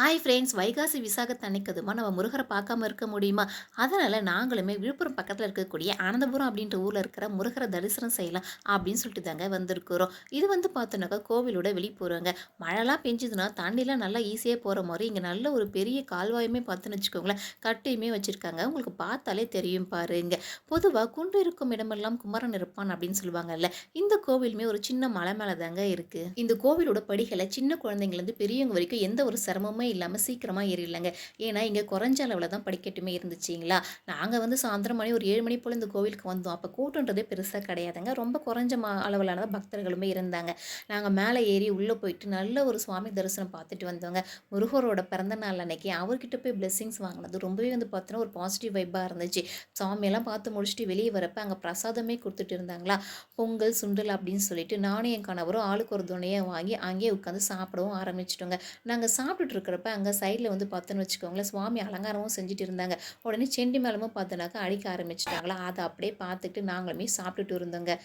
Hi friends, வைகாசி விசாகத்து அன்னைக்கு அதுமா நம்ம முருகரை பார்க்காம இருக்க முடியுமா? அதனால நாங்களுமே விழுப்புரம் பக்கத்துல இருக்கக்கூடிய ஆனந்தபுரம் அப்படின்ற ஊர்ல இருக்கிற முருகரை தரிசனம் செய்யலாம் அப்படின்னு சொல்லிட்டு தாங்க வந்திருக்கிறோம். இது வந்து பார்த்தோன்னாக்கா கோவிலோட வெளிப்புறங்க. மழைலாம் பெஞ்சதுன்னா தண்ணிலாம் நல்லா ஈஸியா போற மாரி இங்க நல்ல ஒரு பெரிய கால்வாயுமே பார்த்தோன்னு வச்சுக்கோங்களேன், கட்டியுமே வச்சிருக்காங்க. உங்களுக்கு பார்த்தாலே தெரியும் பாருங்க. பொதுவா குன்று இருக்கும் இடமெல்லாம் குமரன் இருப்பான் அப்படின்னு சொல்லுவாங்கல்ல. இந்த கோவிலுமே ஒரு சின்ன மலை மேல தாங்க இருக்கு. இந்த கோவிலோட படிகளை சின்ன குழந்தைங்கலேருந்து பெரியவங்க வரைக்கும் எந்த ஒரு சிரமமுமே இல்லாம சீக்கிரமா ஏறிடலாங்க. ஏன்னா, இங்க குறைஞ்ச அளவுல தான் படிக்கட்டுமே இருந்துச்சுங்களா. நாங்க வந்து சாயந்தரம் மணி ஒரு 7 மணி போல இந்த கோவிலுக்கு வந்தோம். அப்ப கூட்டம்ன்றதே பெருசா கிடையாதுங்க. ரொம்ப குறைஞ்ச அளவிலான தான் பக்தர்களுமே இருந்தாங்க. நாங்க மேல ஏறி உள்ள போயிட்டு நல்ல ஒரு சுவாமி தரிசனம் பார்த்துட்டு வந்தோங்க. முருகரோட பிறந்த நாள் அன்னைக்கு அவர்கிட்ட போய் பிளெஸிங்ஸ் வாங்கினது ரொம்பவே வந்து பார்த்தோன்னா ஒரு பாசிட்டிவ் வைப்பா இருந்துச்சு. சாமியெல்லாம் பார்த்து முடிச்சுட்டு வெளியே வரப்ப அங்க பிரசாதமே குடுத்துட்டு இருந்தாங்களா. பொங்கல், சுண்டல் அப்படின்னு சொல்லிட்டு நானும் என் கணவரும் ஆளுக்கு ஒரு துணையா வாங்கி அங்கேயே உட்காந்து சாப்பிடவும் ஆரம்பிச்சுட்டோங்க. நாங்க சாப்பிட்டுட்டு இருக்கிறப்ப அங்க சைடுல வந்து பார்த்தோன்னு வச்சுக்கோங்களேன், சுவாமி அலங்காரமும் செஞ்சுட்டு இருந்தாங்க. உடனே செண்டி மேளமும் பார்த்தோன்னாக்கா அடிக்க ஆரம்பிச்சுட்டாங்களா. அத அப்படியே பார்த்துட்டு நாங்களுமே சாப்பிட்டுட்டு இருந்தோங்க.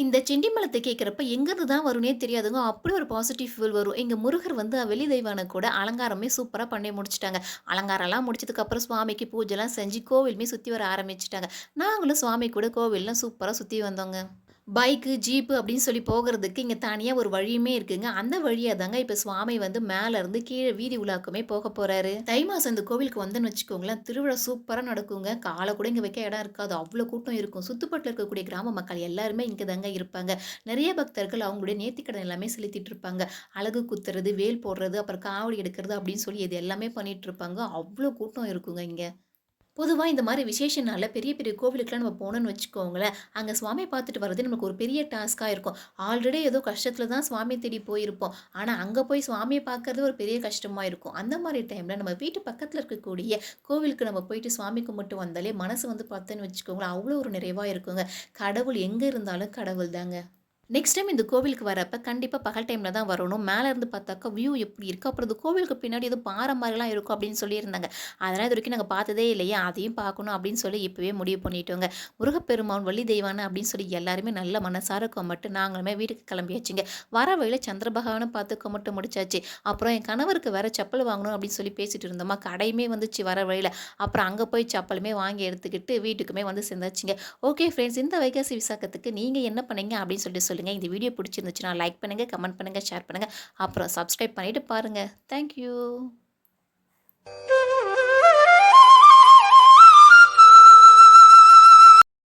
இந்த செண்டிமலத்த கேட்கிறப்ப எங்கருந்து தான் வரும்னே தெரியாதுங்க. அப்படி ஒரு பாசிட்டிவ் ஃபீல் வரும். எங்க முருகர் வந்து வெளி தெய்வான கூட அலங்காரமே சூப்பரா பண்ணி முடிச்சுட்டாங்க. அலங்காரம்லாம் முடிச்சதுக்கப்புறம் சுவாமிக்கு பூஜைலாம் செஞ்சு கோவிலுமே சுத்தி வர ஆரம்பிச்சுட்டாங்க. நாங்களும் சுவாமி கூட கோவில்லாம் சூப்பரா சுத்தி வந்தோங்க. பைக்கு, ஜீப்பு அப்படின்னு சொல்லி போகறதுக்கு இங்க தனியா ஒரு வழியுமே இருக்குங்க. அந்த வழியா தாங்க இப்ப சுவாமி வந்து மேலருந்து கீழ வீதி உலாக்குமே போக போறாரு. தை மாசம் இந்த கோவிலுக்கு வந்தேன்னு வச்சுக்கோங்களேன், திருவிழா சூப்பரா நடக்குங்க. கால கூட இங்க வைக்க இடம் இருக்காது. அவ்ளோ கூட்டம் இருக்கும். சுத்துப்பட்டுல இருக்கக்கூடிய கிராம மக்கள் எல்லாருமே இங்க தாங்க இருப்பாங்க. நெறைய பக்தர்கள் அவங்களுடைய நேர்த்திக்கடன் எல்லாமே செலுத்திட்டு இருப்பாங்க. அலகு குத்துறது, வேல் போடுறது, அப்புறம் காவடி எடுக்கிறது அப்படின்னு சொல்லி இது எல்லாமே பண்ணிட்டு இருப்பாங்க. அவ்ளோ கூட்டம் இருக்குங்க இங்க. பொதுவா இந்த மாரி விசேஷ நாள்ல பெரிய பெரிய கோவிலுக்குலாம் நம்ம போனோம்னு வச்சுக்கோங்களேன், அங்க சுவாமிய பார்த்துட்டு வரது நமக்கு ஒரு பெரிய டாஸ்க்கா இருக்கும். ஆல்ரெடி ஏதோ கஷ்டத்துல தான் சுவாமிய தேடி போயிருப்போம். ஆனா, அங்க போய் சுவாமிய பார்க்கறது ஒரு பெரிய கஷ்டமா இருக்கும். அந்த மாரி டைம்ல நம்ம வீட்டு பக்கத்துல இருக்கக்கூடிய கோவிலுக்கு நம்ம போயிட்டு சாமி கும்பிட்டு வந்தாலே மனசு வந்து பார்த்தோன்னு வச்சுக்கோங்களேன், அவ்வளோ ஒரு நிறைவா இருக்குங்க. கடவுள் எங்க இருந்தாலும் கடவுள் தாங்க. நெக்ஸ்ட் டைம் இந்த கோவிலுக்கு வரப்ப கண்டிப்பா பகல் டைம்ல தான் வரணும். மேல இருந்து பார்த்தாக்கா வியூ எப்படி இருக்கு? அப்புறம் இந்த கோவிலுக்கு பின்னாடி ஏதோ பாறை மாரிலாம் இருக்கும் அப்படின்னு சொல்லியிருந்தாங்க. அதெல்லாம் இதுவரைக்கும் நாங்க பார்த்ததே இல்லையே! அதையும் பார்க்கணும் அப்படின்னு சொல்லி இப்பவே முடிவு பண்ணிட்டோங்க. முருகப்பெருமான், வள்ளி தெய்வானை அப்படின்னு சொல்லி எல்லாருமே நல்ல மனசார கும்பிட்டு நாங்களுமே வீட்டுக்கு கிளம்பியாச்சுங்க. வர வழியில சந்திர பகவான பார்த்து கும்பிட்டு முடிச்சாச்சு. அப்புறம் என் கணவருக்கு வேற செப்பல் வாங்கணும் அப்படின்னு சொல்லி பேசிட்டு இருந்தோமா, கடையுமே வந்துச்சு வர வழியில. அப்புறம் அங்க போய் செப்பலுமே வாங்கி எடுத்துக்கிட்டு வீட்டுக்குமே வந்து சேர்ந்தாச்சுங்க. ஓகே ஃப்ரெண்ட்ஸ், இந்த வைகாசி விசாகத்துக்கு நீங்க என்ன பண்ணீங்க அப்படின்னு சொல்லிட்டு சொல்லுங்க. இந்த வீடியோ பிடிச்சிருந்துச்சுன்னா லைக் பண்ணுங்க, கமெண்ட் பண்ணுங்க, ஷேர் பண்ணுங்க. அப்புறம் சப்ஸ்கிரைப் பண்ணிட்டு பாருங்க. Thank you.